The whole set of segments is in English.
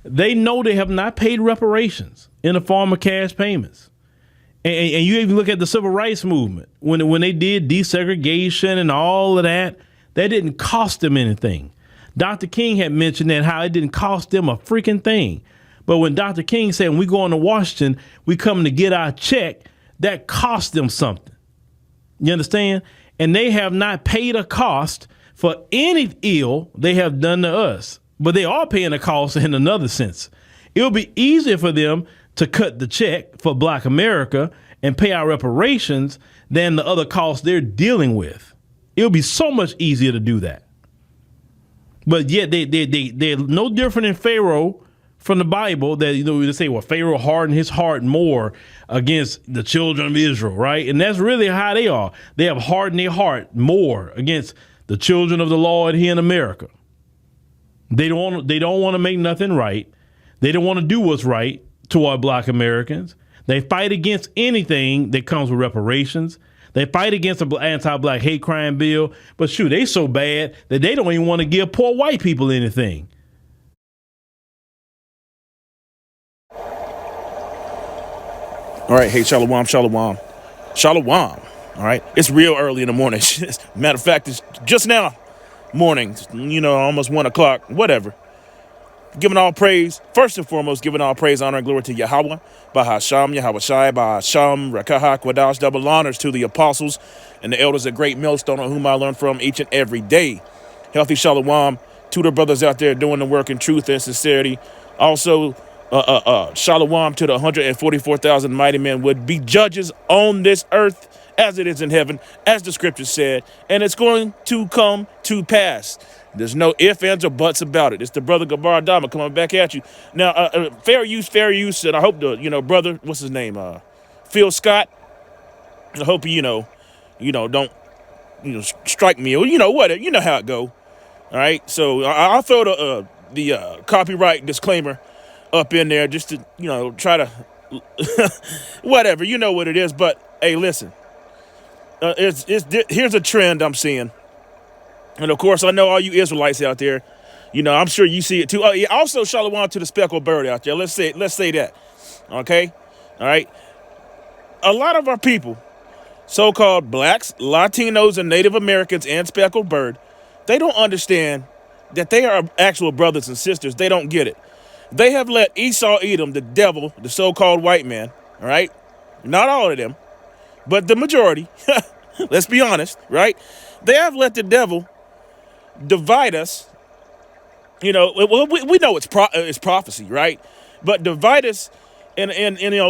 They know they have not paid reparations in the form of cash payments. And you even look at the civil rights movement when they did desegregation and all of that didn't cost them anything. Dr. King had mentioned that how it didn't cost them a freaking thing. But when Dr. King said, when we go into Washington, we come to get our check, that cost them something. You understand? And they have not paid a cost for any ill they have done to us. But they are paying a cost in another sense. It'll be easier for them to cut the check for Black America and pay our reparations than the other costs they're dealing with. It'll be so much easier to do that. But yet they're no different than Pharaoh from the Bible that, they say, well, Pharaoh hardened his heart more against the children of Israel, right? And that's really how they are. They have hardened their heart more against the children of the Lord here in America. They don't want to make nothing right. They don't want to do what's right toward Black Americans. They fight against anything that comes with reparations. They fight against the anti-Black hate crime bill. But shoot, they so bad that they don't even want to give poor white people anything. All right. Hey, Shalom, Shalom. Shalom. All right. It's real early in the morning. Matter of fact, it's just now morning, almost 1 o'clock, whatever. Giving all praise, first and foremost, giving all praise, honor, and glory to Yahweh, Bahasham, Yahweh Shai, Bahasham, Rakahak, Wadash, double honors to the apostles and the elders of Great Millstone, on whom I learn from each and every day. Healthy Shalom to the brothers out there doing the work in truth and sincerity. Also, Shalom to the 144,000 mighty men would be judges on this earth as it is in heaven, as the scripture said, and it's going to come to pass. There's no ifs, ands, or buts about it. It's the brother Gabar Dama coming back at you. Now, fair use, and I hope the, brother, what's his name? Phil Scott. I hope don't, strike me, or, whatever. You know how it go. All right. So I'll throw the copyright disclaimer up in there just to, try to, whatever, you know what it is. But hey, listen, here's a trend I'm seeing. And of course, I know all you Israelites out there, I'm sure you see it too. Oh, yeah, also Shalom to the speckled bird out there. Let's say that. Okay. All right. A lot of our people, so-called blacks, Latinos, and Native Americans, and speckled bird, they don't understand that they are actual brothers and sisters. They don't get it. They have let Esau, Edom, the devil, the so-called white man, all right? Not all of them, but the majority. Let's be honest, right? They have let the devil divide us. We know it's prophecy, right? But divide us in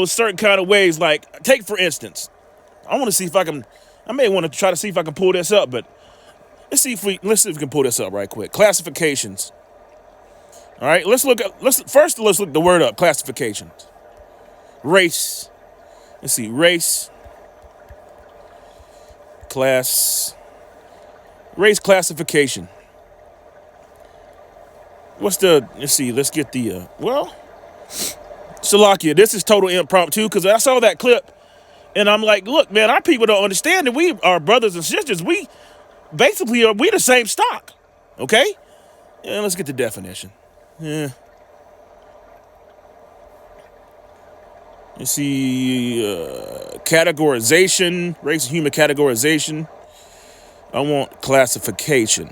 certain kind of ways. Like, take for instance, I may want to try to see if I can pull this up, but let's see if we can pull this up right quick. Classifications. All right, let's look at the word up. Classifications. Race. Let's see, race. Race classification. Let's get the, Salakia, this is total impromptu because I saw that clip and I'm like, look, man, our people don't understand that we are brothers and sisters. We basically we the same stock, okay? Yeah, let's get the definition. Yeah. You see, categorization, race and human categorization. I want classification.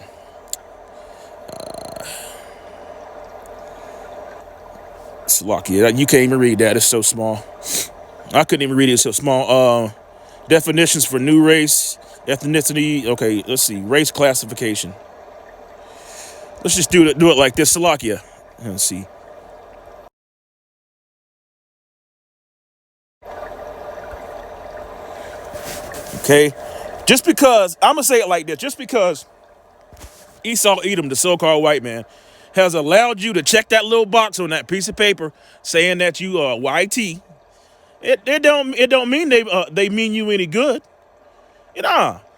It's lucky. You can't even read that. It's so small. I couldn't even read it. It's so small. Definitions for new race, ethnicity. Okay, let's see. Race classification. Let's just do it like this. Salakia. Let's see. Okay. Just because, I'm going to say it like this. Just because Esau Edom, the so-called white man, has allowed you to check that little box on that piece of paper saying that you are YT, it don't mean they mean you any good.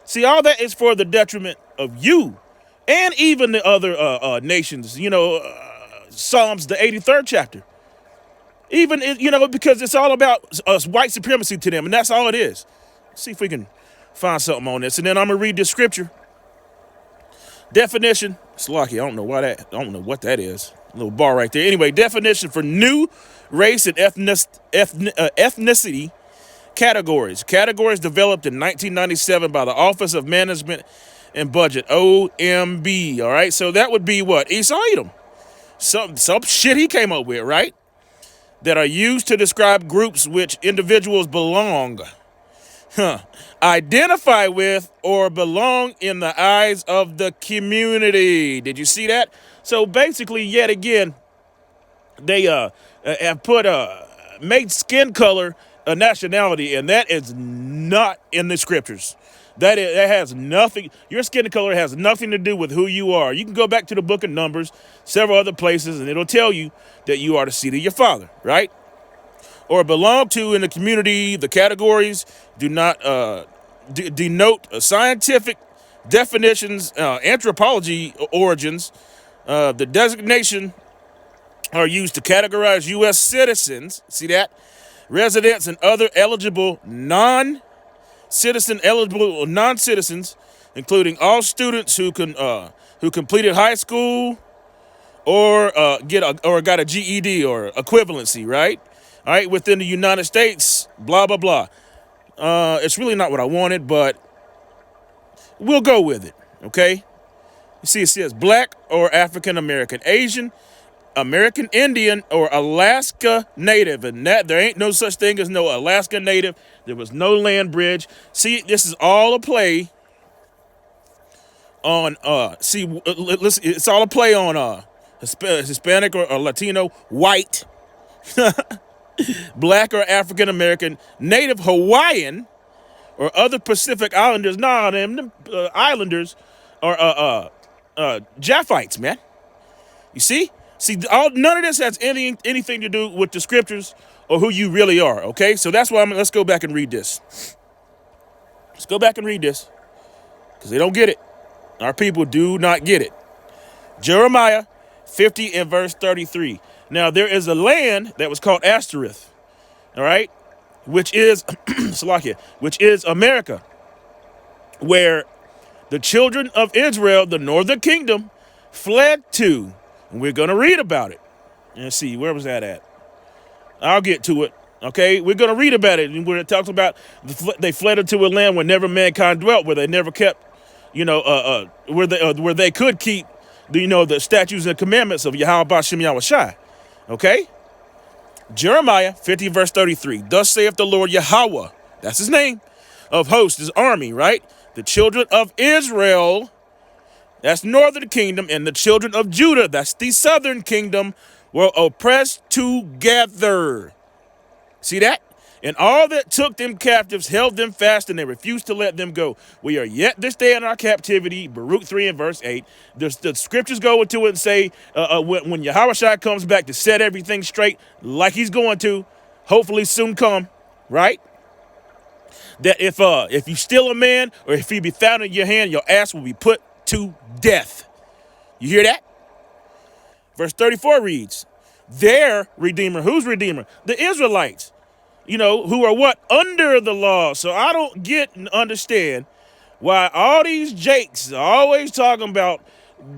See, all that is for the detriment of you and even the other nations. Psalms, the 83rd chapter. Even, because it's all about white supremacy to them, and that's all it is. Let's see if we can find something on this. And then I'm going to read this scripture. Definition Slocky, I don't know what that is. A little bar right there. Anyway, definition for new race and ethnicity categories. Categories developed in 1997 by the Office of Management and Budget, OMB. All right, so that would be what? Esau Edom. Some shit he came up with, right? That are used to describe groups which individuals belong, identify with, or belong in the eyes of the community. Did you see that? So basically, yet again, they have put made skin color a nationality, and that is not in the scriptures. That has nothing. Your skin color has nothing to do with who you are. You can go back to the book of Numbers, several other places, and it'll tell you that you are the seed of your father, right? Or belong to in the community. The categories do not denote scientific definitions, anthropology origins. The designation are used to categorize U.S. citizens. See that? Residents and other eligible non-citizens, including all students who completed high school or got a GED or equivalency, right? All right, within the United States, blah blah blah. It's really not what I wanted, but we'll go with it. Okay. You see, it says Black or African American, Asian, American Indian, or Alaska Native, and that there ain't no such thing as no Alaska Native. There was no land bridge. See, this is all a play on. Listen, it's all a play on Hispanic or Latino, white, Black or African American, Native Hawaiian, or other Pacific Islanders. Nah, them islanders are Japhites, man. You see. See, none of this has anything to do with the scriptures or who you really are, okay? So that's why let's go back and read this. Let's go back and read this because they don't get it. Our people do not get it. Jeremiah 50 and verse 33. Now, there is a land that was called Ashtoreth, all right, which is, which is America, where the children of Israel, the northern kingdom, fled to. And we're going to read about it. And see, where was that at? I'll get to it. Okay, we're going to read about it. And where it talks about they fled into a land where never mankind dwelt, where they never kept, where they could keep, the statutes and commandments of Yahweh Ba'Shem Yahushai. Okay? Jeremiah 50 verse 33. Thus saith the Lord Yahweh, that's his name, of hosts, his army, right? The children of Israel, that's northern kingdom, and the children of Judah, that's the southern kingdom, were oppressed together. See that? And all that took them captives held them fast, and they refused to let them go. We are yet this day in our captivity, Baruch 3 and verse 8. The scriptures go into it and say, when Yahushua comes back to set everything straight, like he's going to, hopefully soon come, right? That if you steal a man, or if he be found in your hand, your ass will be put to death. You hear that? Verse 34 reads, their Redeemer. Who's Redeemer? The Israelites, who are what? Under the law. So I don't get and understand why all these jakes are always talking about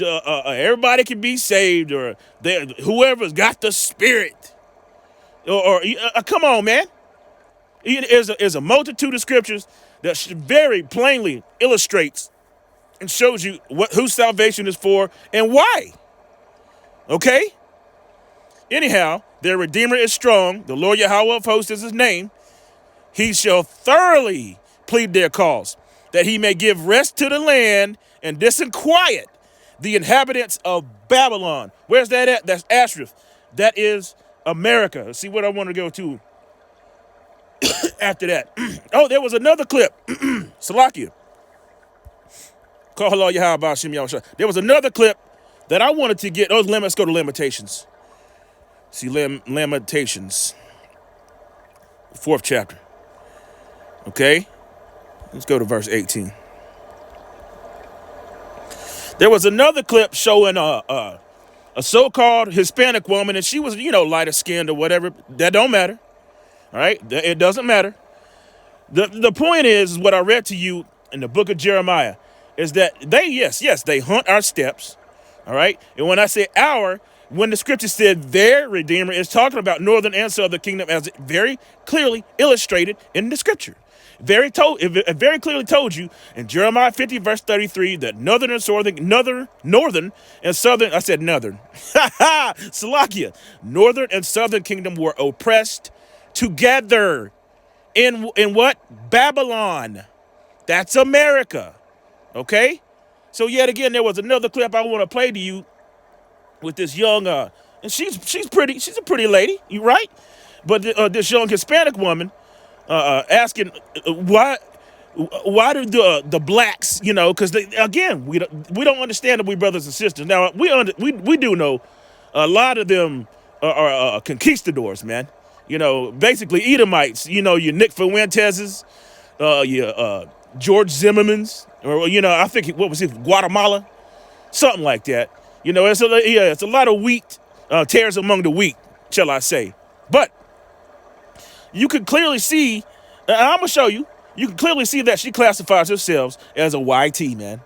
everybody can be saved, or whoever's got the spirit. Or come on, man. There's a multitude of scriptures that very plainly illustrates and shows you whose salvation is for and why. Okay? Anyhow, their Redeemer is strong. The Lord Yahweh of hosts is his name. He shall thoroughly plead their cause, that he may give rest to the land and disquiet the inhabitants of Babylon. Where's that at? That's Ashtoreth. That is America. See what I want to go to after that. Oh, there was another clip. Salakia. Call hello Yahweh Ba'Shem Yahushua. There was another clip that I wanted to get. Let's go to Lamentations. See, Lamentations, 4th chapter. Okay? Let's go to verse 18. There was another clip showing a so-called Hispanic woman, and she was, lighter skinned or whatever. That don't matter. All right? It doesn't matter. The point is what I read to you in the book of Jeremiah is that they hunt our steps. All right. And when I say our, when the scripture said their redeemer, is talking about northern and southern kingdom, as very clearly illustrated in the scripture. It very clearly told you in Jeremiah 50 verse 33 that northern and southern, I said northern, Salakia, northern and southern kingdom were oppressed together in what? Babylon. That's America. Okay? So yet again, there was another clip I want to play to you with this young, and she's a pretty lady, you right? But this young Hispanic woman asking why do the blacks, because again we don't understand that we brothers and sisters. Now we do know a lot of them are conquistadors, man. Basically Edomites. Your Nick Fuentes's, your George Zimmerman's, or I think what was it, Guatemala, something like that. It's a lot of wheat, tares among the wheat, shall I say? But you can clearly see, I'm gonna show you. You can clearly see that she classifies herself as a YT, man.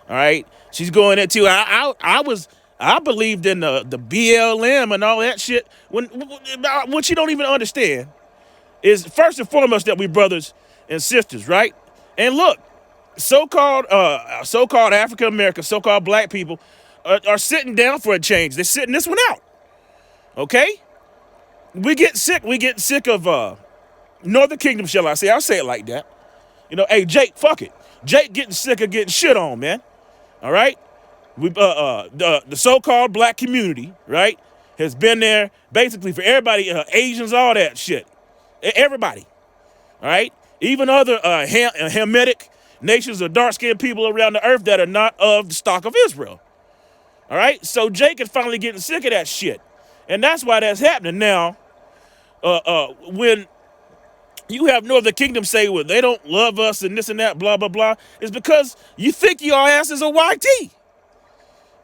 All right, she's going into. I believed in the BLM and all that shit. What you don't even understand is first and foremost that we brothers and sisters, right? And look, so-called African Americans, so-called black people are sitting down for a change. They're sitting this one out. Okay? We get sick of Northern Kingdom, shall I say? I'll say it like that. Hey, Jake, fuck it. Jake getting sick of getting shit on, man. All right? We the so-called black community, right, has been there basically for everybody, Asians, all that shit. Everybody. All right? Even other Hamitic nations or dark-skinned people around the earth that are not of the stock of Israel. All right? So Jake is finally getting sick of that shit. And that's why that's happening now. When you have Northern Kingdom say, well, they don't love us and this and that, blah, blah, blah, it's because you think your ass is a YT.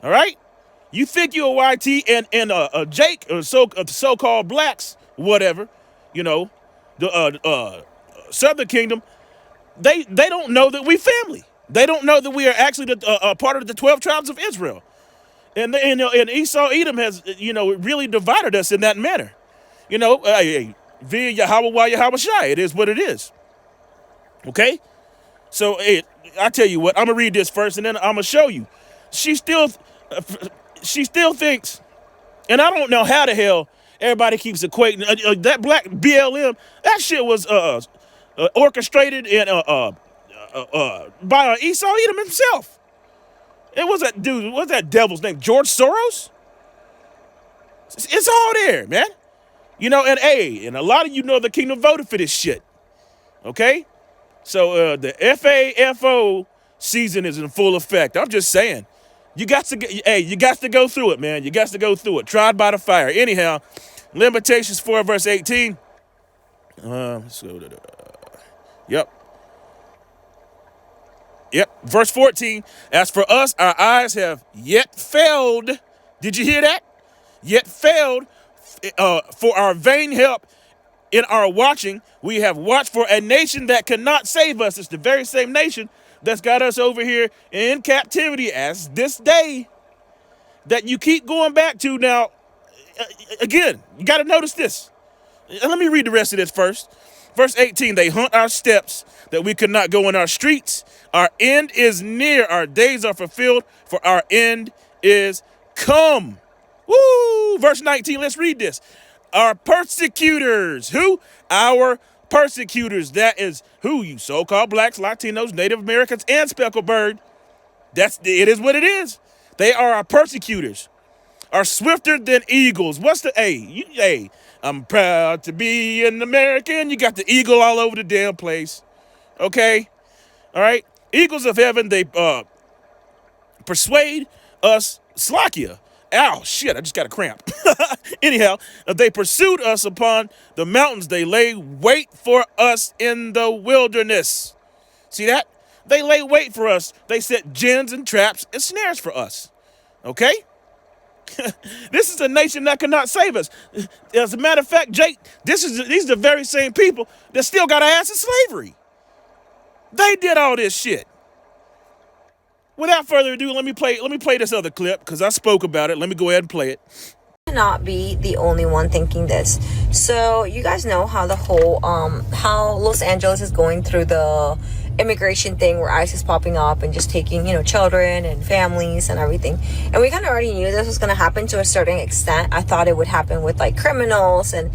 All right? You think you're a YT and Jake, or so-called blacks, whatever, the Southern Kingdom, they don't know that we family. They don't know that we are actually a part of the 12 tribes of Israel. And Esau Edom has, really divided us in that manner. Via Yahweh Shai, it is what it is. Okay? So, I tell you what, I'm going to read this first and then I'm going to show you. She still thinks, and I don't know how the hell everybody keeps equating, that black BLM, that shit was orchestrated and by Esau Edom himself. It was that dude, what's that devil's name? George Soros? It's all there, man. And a lot of the kingdom voted for this shit. Okay? So the FAFO season is in full effect. I'm just saying. You got to go through it, man. You got to go through it. Tried by the fire. Anyhow, Lamentations 4 verse 18. Let's go to Yep. Verse 14. As for us, our eyes have yet failed. Did you hear that? Yet failed for our vain help in our watching. We have watched for a nation that cannot save us. It's the very same nation that's got us over here in captivity as this day that you keep going back to. Now, again, you got to notice this. And let me read the rest of this first. Verse 18, they hunt our steps that we could not go in our streets. Our end is near. Our days are fulfilled, for our end is come. Woo! Verse 19, let's read this. Our persecutors. Who? Our persecutors. That is who? You so-called blacks, Latinos, Native Americans, and speckled bird. It is what it is. They are our persecutors. Are swifter than eagles. What's the A? I'm proud to be an American. You got the eagle all over the damn place. Okay? All right? Eagles of heaven, they persuade us, Slakia. Ow, shit, I just got a cramp. Anyhow, they pursued us upon the mountains. They lay wait for us in the wilderness. See that? They lay wait for us. They set gins and traps and snares for us. Okay? This is a nation that cannot save us. As a matter of fact, Jake, these are the very same people that still got our ass in slavery. They did all this shit. Without further ado, let me play this other clip because I spoke about it. Let me go ahead and play it. Not be the only one thinking this. So you guys know how the whole how Los Angeles is going through the immigration thing where ICE is popping up and just taking, children and families and everything. And we kind of already knew this was going to happen to a certain extent. I thought it would happen with like criminals and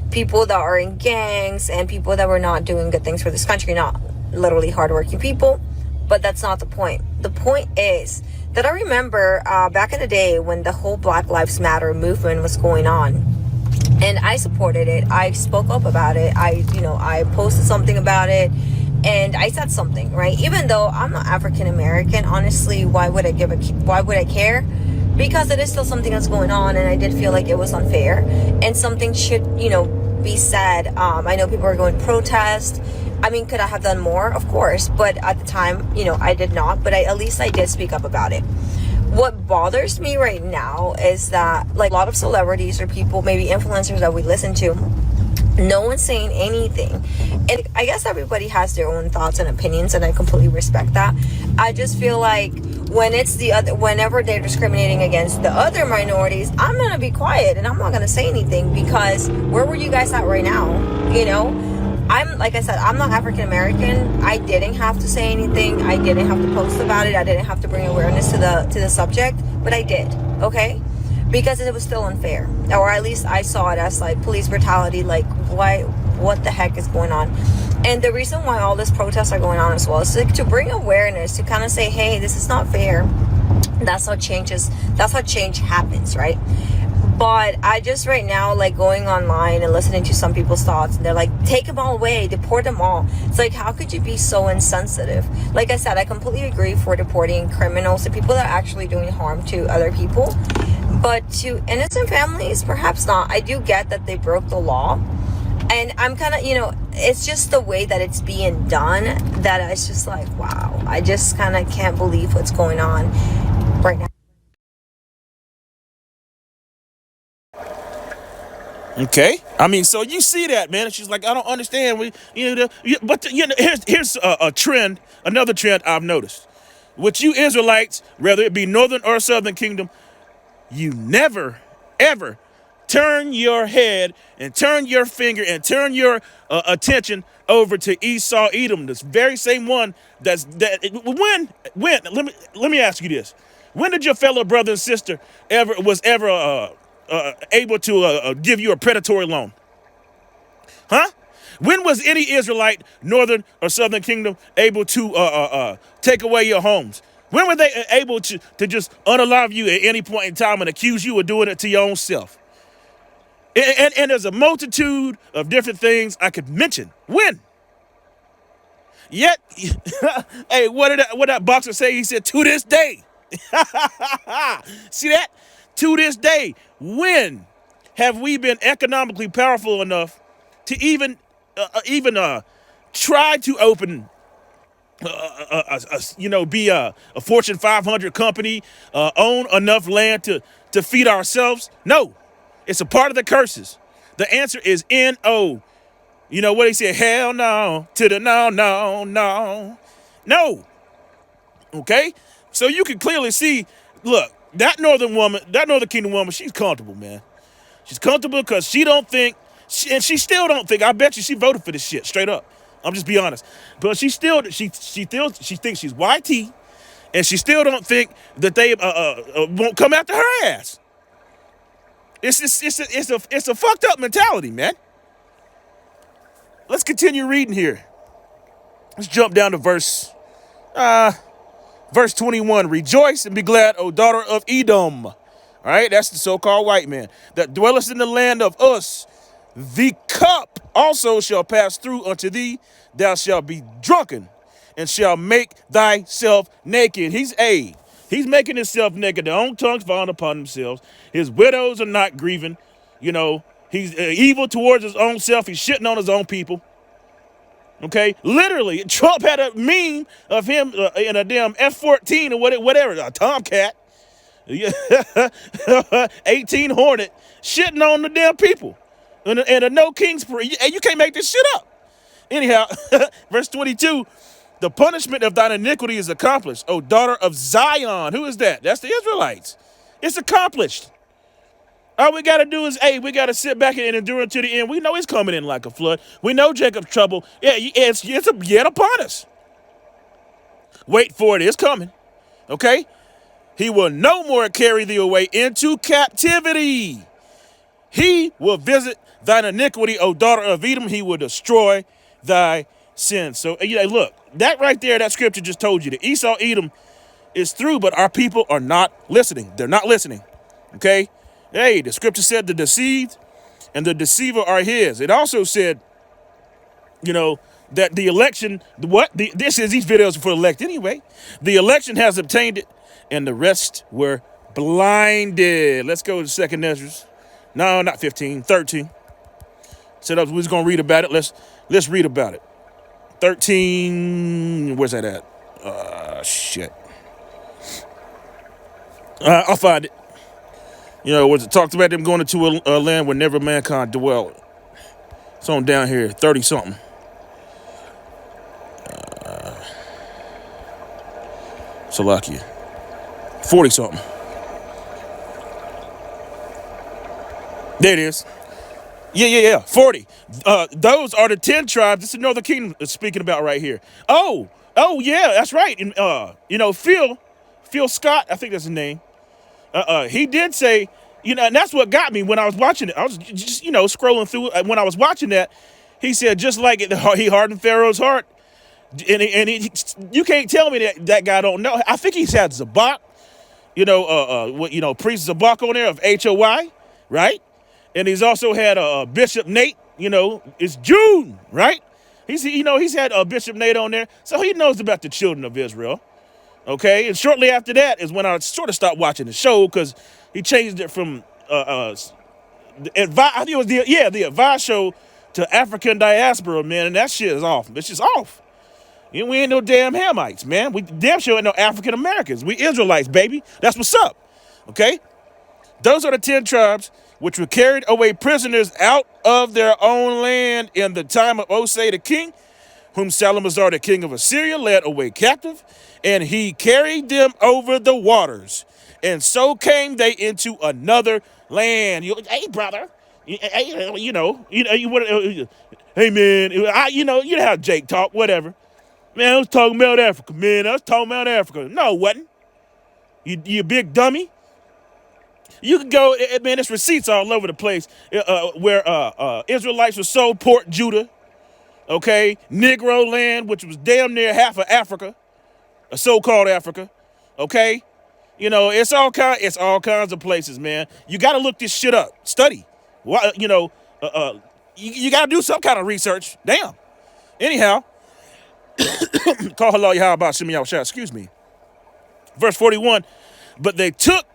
people that are in gangs and people that were not doing good things for this country, not literally hardworking people. But that's not the point. The point is that I remember back in the day when the whole Black Lives Matter movement was going on, and I supported it. I spoke up about it. I posted something about it, and I said something, right? Even though I'm not African American, honestly, why would I care? Because it is still something that's going on, and I did feel like it was unfair, and something should, be said. I know people are going to protest. I mean, could I have done more? Of course. But at the time, I did not. But at least I did speak up about it. What bothers me right now is that, like, a lot of celebrities or people, maybe influencers that we listen to, no one's saying anything. And I guess everybody has their own thoughts and opinions, and I completely respect that. I just feel like whenever they're discriminating against the other minorities, I'm gonna be quiet and I'm not gonna say anything, because where were you guys at right now? Like I said, I'm not African American. I didn't have to say anything. I didn't have to post about it. I didn't have to bring awareness to the subject, but I did, okay? Because it was still unfair, or at least I saw it as like police brutality. Like, what the heck is going on? And the reason why all these protests are going on as well is to bring awareness, to kind of say, hey, this is not fair. That's how change happens, right? But I just right now, like, going online and listening to some people's thoughts, and they're like, take them all away, deport them all. It's like, how could you be so insensitive? Like I said, I completely agree for deporting criminals and people that are actually doing harm to other people. But to innocent families, perhaps not. I do get that they broke the law. And I'm kind of, it's just the way that it's being done that it's just like, wow. I just kind of can't believe what's going on right now. Okay, I mean, so you see that, man. She's like, I don't understand. Here's a trend, another trend I've noticed. With you Israelites, whether it be Northern or Southern Kingdom, you never, ever turn your head and turn your finger and turn your attention over to Esau, Edom, this very same one when let me ask you this. When did your fellow brother and sister ever able to give you a predatory loan? Huh? When was any Israelite, Northern or Southern Kingdom, able to take away your homes? When were they able to just unalive you at any point in time and accuse you of doing it to your own self? And there's a multitude of different things I could mention. When? Yet, hey, what did that boxer say? He said, to this day. See that? To this day. When have we been economically powerful enough to even try to open be a Fortune 500 company, own enough land to feed ourselves? No, it's a part of the curses. The answer is N-O. You know what he said? Hell no, to the no. Okay? So you can clearly see, look, that Northern Kingdom woman, she's comfortable, man. She's comfortable because she still don't think, I bet you she voted for this shit, straight up. I'm just be honest. But she thinks she's YT, and she still don't think that they won't come after her ass. It's a fucked up mentality, man. Let's continue reading here. Let's jump down to verse 21. Rejoice and be glad, O daughter of Edom. All right, that's the so-called white man that dwelleth in the land of Us. The cup also shall pass through unto thee. Thou shalt be drunken and shall make thyself naked. He's making himself naked. Their own tongues falling upon themselves. His widows are not grieving. He's evil towards his own self. He's shitting on his own people. Okay, literally, Trump had a meme of him in a damn F-14 or whatever, a Tomcat, 18 Hornet, shitting on the damn people. And a no king's parade. And you can't make this shit up. Anyhow, verse 22, The punishment of thine iniquity is accomplished, O daughter of Zion. Who is that? That's the Israelites. It's accomplished. All we got to do is, we got to sit back and endure it to the end. We know he's coming in like a flood. We know Jacob's trouble. Yeah, it's yet upon us. Wait for it. It's coming. Okay? He will no more carry thee away into captivity. He will visit thine iniquity, O daughter of Edom. He will destroy thy sins. So, look, that right there, that scripture just told you that Esau, Edom is through, but our people are not listening. They're not listening. Okay? Hey, the scripture said the deceived and the deceiver are his. It also said, that the election, these videos are for elect anyway. The election has obtained it, and the rest were blinded. Let's go to 2nd Ezra. No, not 15, 13. Said we was gonna read about it. Let's read about it. 13. Where's that at? Shit. I'll find it. Was it talked about them going into a land where never mankind dwelt? It's on down here, 30 something. Salakia. 40 something. There it is. Yeah. 40. Those are the 10 tribes. This is the Northern Kingdom speaking about right here. Oh, yeah, that's right. And, Phil Scott, I think that's his name. He did say, and that's what got me when I was watching it. I was just, scrolling through. When I was watching that, he said, just like it, he hardened Pharaoh's heart. And you can't tell me that guy don't know. I think he's had Zabak, priest Zabak on there of HOY, right? And he's also had Bishop Nate, it's June, right? He's had Bishop Nate on there. So he knows about the children of Israel. Okay. And shortly after that is when I sort of stopped watching the show because he changed it from the Advice show to African diaspora, man. And that shit is off. It's just off. We ain't no damn Hamites, man. We damn sure ain't no African Americans. We Israelites, baby. That's what's up. Okay? Those are the 10 tribes which were carried away prisoners out of their own land in the time of Osei the king, whom Salamazar the king of Assyria led away captive, and he carried them over the waters. And so came they into another land. Hey, brother. Hey, man. You know how Jake talk, whatever. Man, I was talking about Africa, man. I was talking about Africa. No, it wasn't. You big dummy. You can go, man, there's receipts all over the place where Israelites were sold Port Judah, okay? Negro land, which was damn near half of Africa, so-called Africa, okay? It's all kinds of places, man. You got to look this shit up. Study. You got to do some kind of research. Damn. Anyhow, call halal Yahweh Shem Yahushua, excuse me. Verse 41, but they took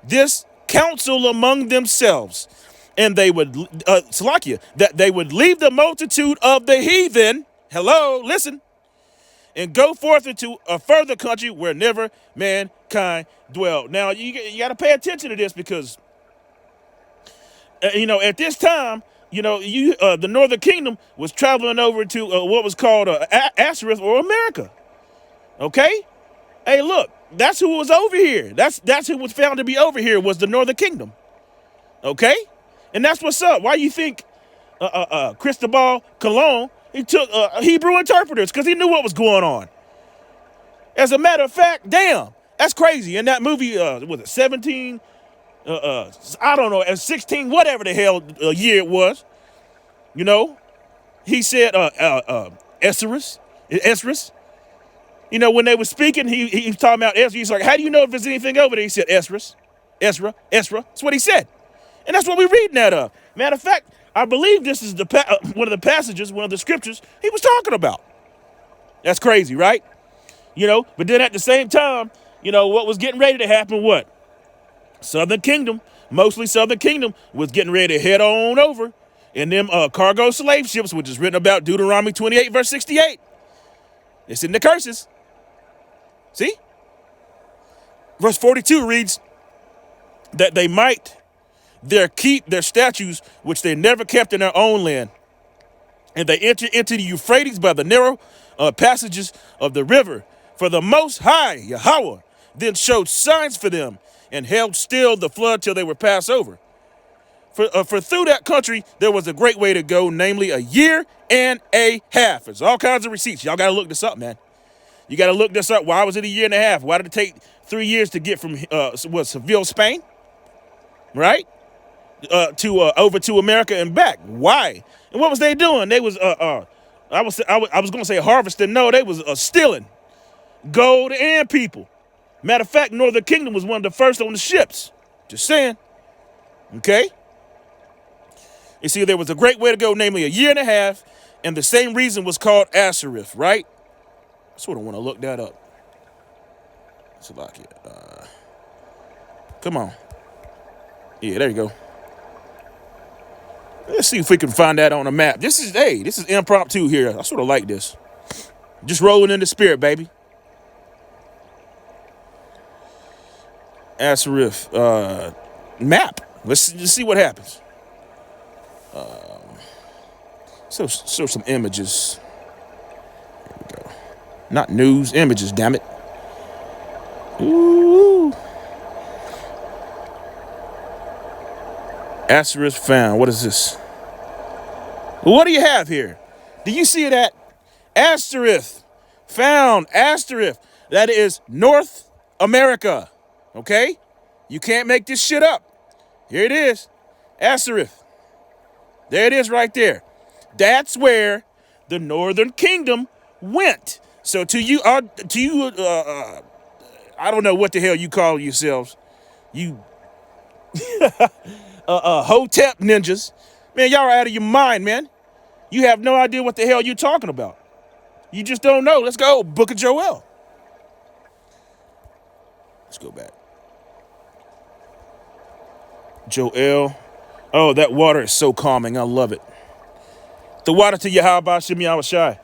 this counsel among themselves, and they would, Salakia, that they would leave the multitude of the heathen, hello, listen, and go forth into a further country where never mankind dwelled. Now, you got to pay attention to this because, at this time, the Northern Kingdom was traveling over to what was called Ashereth or America. Okay? Hey, look, that's who was over here. That's who was found to be over here was the Northern Kingdom. Okay? And that's what's up. Why you think Cristobal Colon, he took Hebrew interpreters because he knew what was going on. As a matter of fact, damn, that's crazy. In that movie, was it 17? I don't know, 16, whatever the hell year it was. He said Esdras. When they were speaking, he was talking about Ezra. He's like, how do you know if there's anything over there? He said Ezra. That's what he said. And that's what we're reading out of. Matter of fact, I believe this is one of the passages, one of the scriptures he was talking about. That's crazy, right? But then at the same time, what was getting ready to happen, what? Southern Kingdom, mostly Southern Kingdom, was getting ready to head on over in them cargo slave ships, which is written about Deuteronomy 28, verse 68. It's in the curses. See? Verse 42 reads, that they might keep their statues, which they never kept in their own land. And they entered into the Euphrates by the narrow passages of the river. For the Most High, Yahweh, then showed signs for them and held still the flood till they were passed over. For through that country, there was a great way to go, namely a year and a half. There's all kinds of receipts. Y'all got to look this up, man. You got to look this up. Why was it a year and a half? Why did it take 3 years to get from Seville, Spain, right, to over to America and back? Why? And what was they doing? They was I was going to say harvesting. No, they was stealing gold and people. Matter of fact, Northern Kingdom was one of the first on the ships. Just saying. Okay. You see, there was a great way to go, namely a year and a half, and the same reason was called Asherith, right? I sort of want to look that up. Salakia. Come on. Yeah, there you go. Let's see if we can find that on a map. This is impromptu here. I sort of like this. Just rolling in the spirit, baby. Asherith map. Let's see what happens. So some images. Here we go. Not news, images, damn it. Ooh. Asherith found. What is this? What do you have here? Do you see that? Asherith found. Asherith. That is North America. Okay? You can't make this shit up. Here it is. Asherith. There it is right there. That's where the Northern Kingdom went. So to you, I don't know what the hell you call yourselves. You Hotep ninjas. Man, y'all are out of your mind, man. You have no idea what the hell you're talking about. You just don't know. Let's go. Book of Joel. Let's go back. Joel. Oh, that water is so calming. I love it. The water to Yahweh Shem Yahushai.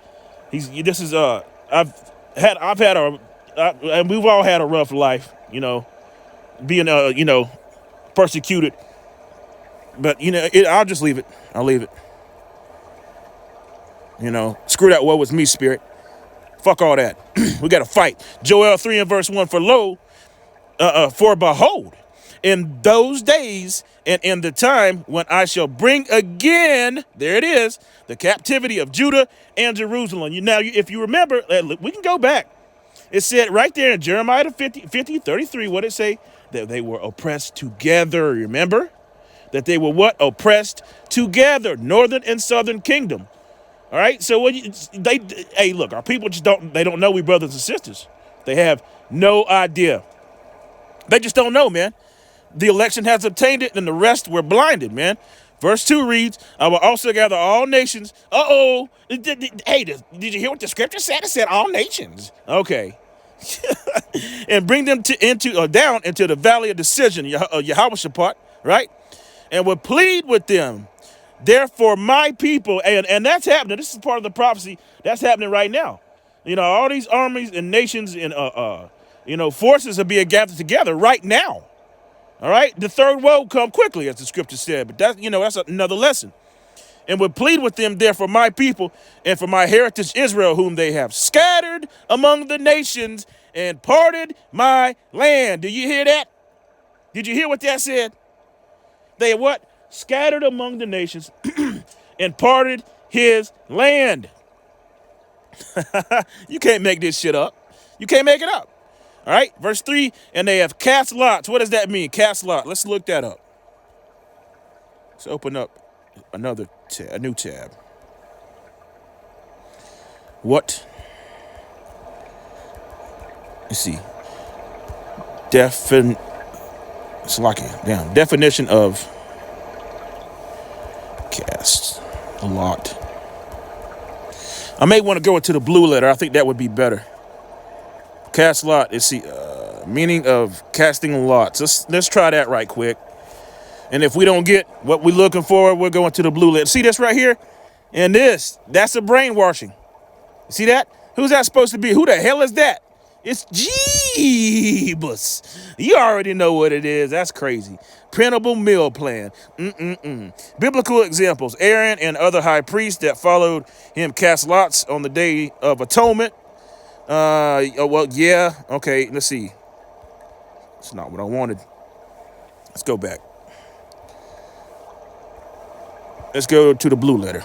And we've all had a rough life, being persecuted. But I'll just leave it. I'll leave it. Screw that woe was me spirit. Fuck all that. We got to fight. Joel 3 and verse 1. For behold, in those days and in the time when I shall bring again, there it is, the captivity of Judah and Jerusalem. If you remember, we can go back. It said right there in Jeremiah 50:33, what it say? That they were oppressed together. Remember? That they were what? Oppressed together. Northern and Southern Kingdom. All right? So look, our people they don't know we brothers and sisters. They have no idea. They just don't know, man. The election has obtained it, and the rest were blinded, man. Verse 2 reads, I will also gather all nations. Uh-oh. Hey, did you hear what the scripture said? It said all nations. Okay. And bring them down into the valley of decision, Yahweh, right? And will plead with them. Therefore, my people, and that's happening. This is part of the prophecy. That's happening right now. All these armies and nations and, forces are being gathered together right now. All right, the third woe come quickly, as the scripture said, but that's another lesson. And would plead with them, therefore, my people and for my heritage Israel, whom they have scattered among the nations and parted my land. Do you hear that? Did you hear what that said? They what? Scattered among the nations and parted his land. You can't make this shit up. You can't make it up. All right, verse 3, and they have cast lots. What does that mean? Cast lot. Let's look that up. Let's open up a new tab. What? Let's see. Definition of cast lot. I may want to go into the blue letter. I think that would be better. Cast lot. Let's see. Meaning of casting lots. Let's try that right quick. And if we don't get what we're looking for, we're going to the blue letter. See this right here? And that's a brainwashing. See that? Who's that supposed to be? Who the hell is that? It's Jeebus. You already know what it is. That's crazy. Printable meal plan. Biblical examples. Aaron and other high priests that followed him cast lots on the Day of Atonement. Well, yeah. Okay, let's see. It's not what I wanted. Let's go back. Let's go to the blue letter.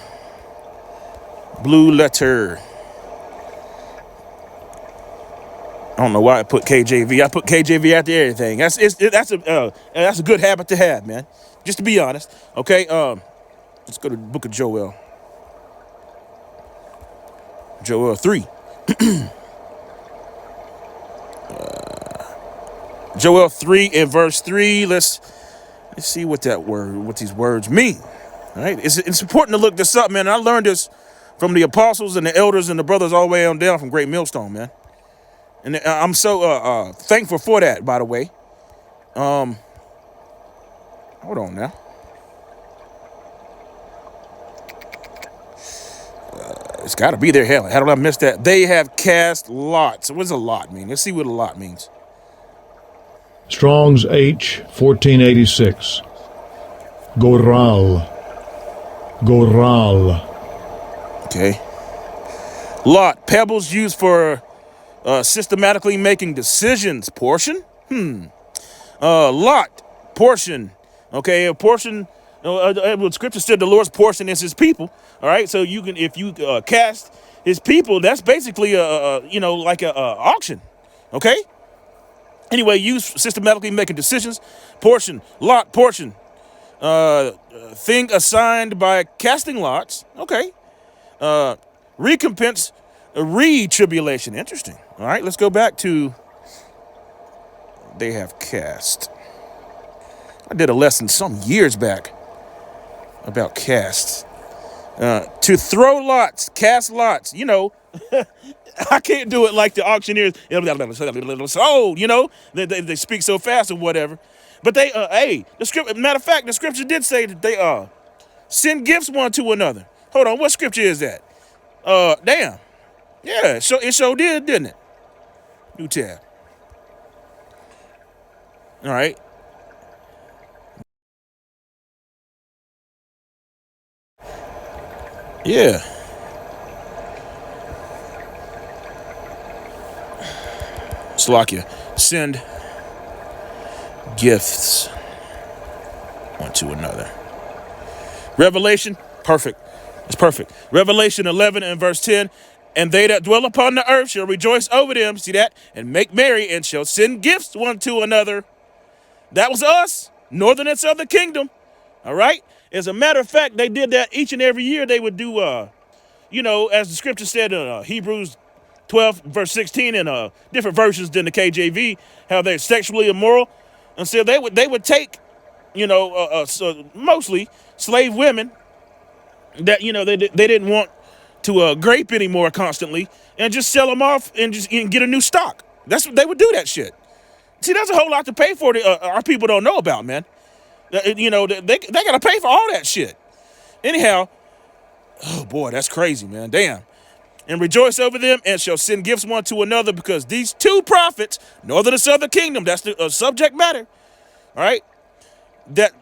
Blue letter. I don't know why I put KJV. I put KJV after everything. That's a good habit to have, man. Just to be honest. Okay. Let's go to the book of Joel. Joel 3. Joel 3 and verse 3. Let's see what these words mean. All right. It's important to look this up, man. I learned this from the apostles and the elders and the brothers all the way on down from Great Millstone, man. And I'm so thankful for that, by the way. Hold on now. It's got to be there. Hell, how did I miss that? They have cast lots. What does a lot mean? Let's see what a lot means. Strong's H 1486. Goral. Okay. Lot. Pebbles used for systematically making decisions. Portion? Lot. Portion. Okay, a portion. Scripture said the Lord's portion is his people. All right, so you can, if you cast his people, that's basically like a auction. Okay. Anyway, use systematically making decisions. Portion, lot, portion. Thing assigned by casting lots. Okay. Recompense, retribulation. Interesting. All right, let's go back to they have cast. I did a lesson some years back about casts. To throw lots, cast lots. You know, I can't do it like the auctioneers. Oh, you know, they speak so fast or whatever. But they, the script. Matter of fact, the scripture did say that they send gifts one to another. Hold on, what scripture is that? Damn. Yeah, so it sure did, didn't it? New tab. All right. Yeah. Slakia. Send gifts one to another. Revelation. Perfect. It's perfect. Revelation 11 and verse 10. And they that dwell upon the earth shall rejoice over them. See that? And make merry and shall send gifts one to another. That was us. Northern and Southern Kingdom. All right. As a matter of fact, they did that each and every year. They would do, as the scripture said in Hebrews 12, verse 16, in different versions than the KJV, how they're sexually immoral. And so they would take, mostly slave women that, they didn't want to grape anymore constantly and just sell them off and just get a new stock. That's what they would do that shit. See, that's a whole lot to pay for that our people don't know about, man. They got to pay for all that shit. Anyhow, oh boy, that's crazy, man. Damn. And rejoice over them and shall send gifts one to another because these two prophets, Northern and Southern Kingdom, that's the subject matter, all right, that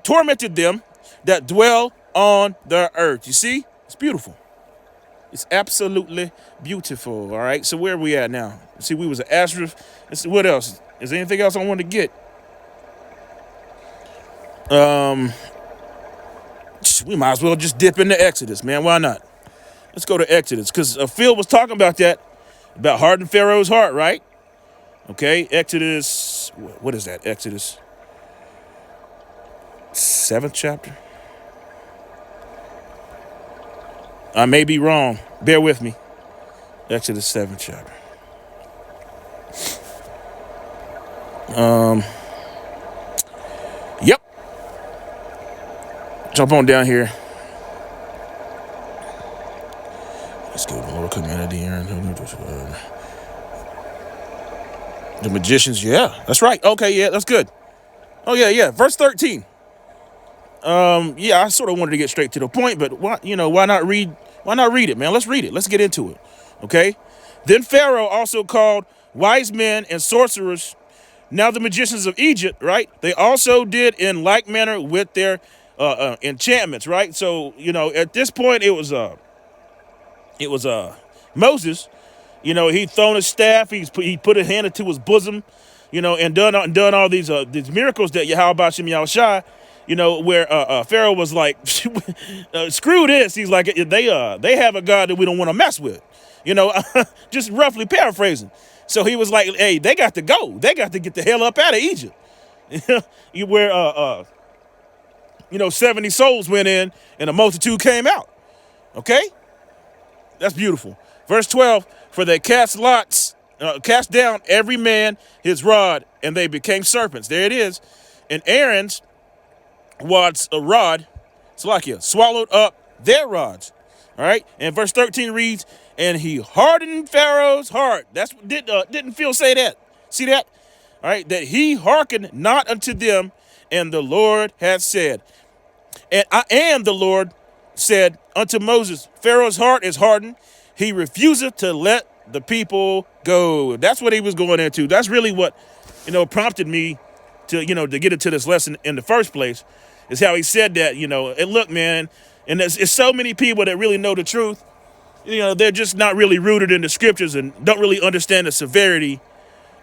tormented them that dwell on the earth. You see? It's beautiful. It's absolutely beautiful, all right? So where are we at now? See, we was at Asherah. Let's see, what else? Is there anything else I want to get? We might as well just dip into Exodus, man. Why not? Let's go to Exodus, because Phil was talking about that, about hardening Pharaoh's heart, right? Okay, Exodus, what is that? Exodus 7th chapter? I may be wrong. Bear with me. Exodus 7th chapter. Yep. Jump on down here. Let's go to the Lord commanded the magicians. Yeah, that's right. Okay, yeah, that's good. Oh yeah. Verse 13. I sort of wanted to get straight to the point, but why not read it, man? Let's read it. Let's get into it. Okay. Then Pharaoh also called wise men and sorcerers, now the magicians of Egypt, right? They also did in like manner with their enchantments, right? So, at this point, it was Moses. He'd thrown his staff, he put his hand into his bosom, and done all these miracles that Yahweh Hashem Yahushai, where Pharaoh was like, screw this. He's like, they have a God that we don't want to mess with, just roughly paraphrasing. So he was like, hey, they got to go. They got to get the hell up out of Egypt. Where 70 souls went in and a multitude came out. Okay? That's beautiful. Verse 12, for they cast down every man his rod, and they became serpents. There it is. And Aaron's rod, Salakia, swallowed up their rods. All right? And verse 13 reads, and he hardened Pharaoh's heart. That's didn't Phil say that? See that? All right, that he hearkened not unto them, and the Lord hath said, and I am the Lord said unto Moses, Pharaoh's heart is hardened. He refuseth to let the people go. That's what he was going into. That's really what, prompted me to get into this lesson in the first place, is how he said that, and look, man, and it's so many people that really know the truth. They're just not really rooted in the scriptures and don't really understand the severity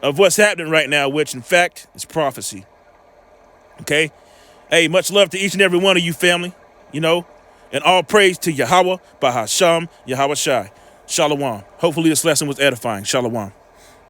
of what's happening right now, which in fact is prophecy. Okay? Hey, much love to each and every one of you, family, and all praise to Yahweh, Bahasham, Yahweh Shai. Shalom. Hopefully this lesson was edifying. Shalom.